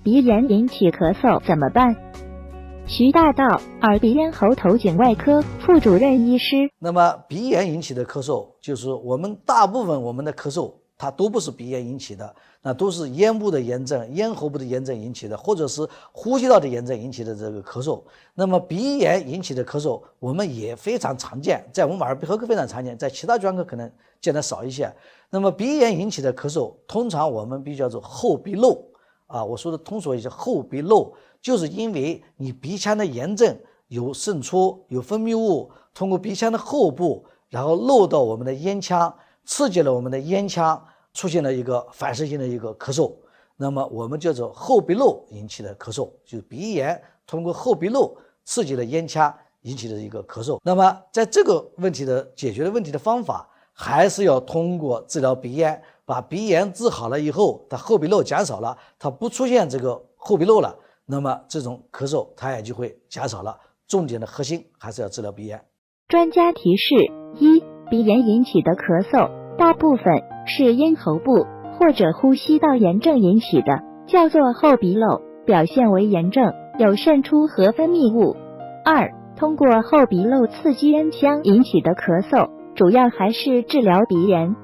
鼻炎引起咳嗽怎么办？徐大道，耳鼻咽喉头颈外科副主任医师。那么鼻炎引起的咳嗽，就是大部分我们的咳嗽，它都不是鼻炎引起的，那都是咽部的炎症、咽喉部的炎症引起的，或者是呼吸道的炎症引起的这个咳嗽。那么鼻炎引起的咳嗽，我们也非常常见，在我们耳鼻喉科非常常见，在其他专科可能见得少一些。那么鼻炎引起的咳嗽，通常我们比较做后鼻漏啊，我说的通俗一些，后鼻漏就是因为你鼻腔的炎症有渗出、有分泌物，通过鼻腔的后部，然后漏到我们的咽腔，刺激了我们的咽腔，出现了一个反射性的一个咳嗽。那么我们叫做后鼻漏引起的咳嗽，就是鼻炎通过后鼻漏刺激了咽腔引起的一个咳嗽。那么在这个问题的解决的问题的方法，还是要通过治疗鼻炎，把鼻炎治好了以后，它后鼻漏减少了，它不出现这个后鼻漏了，那么这种咳嗽它也就会减少了。重点的核心还是要治疗鼻炎。专家提示：一、鼻炎引起的咳嗽大部分是咽喉部或者呼吸道炎症引起的，叫做后鼻漏，表现为炎症，有渗出和分泌物。二、通过后鼻漏刺激咽腔引起的咳嗽，主要还是治疗鼻炎。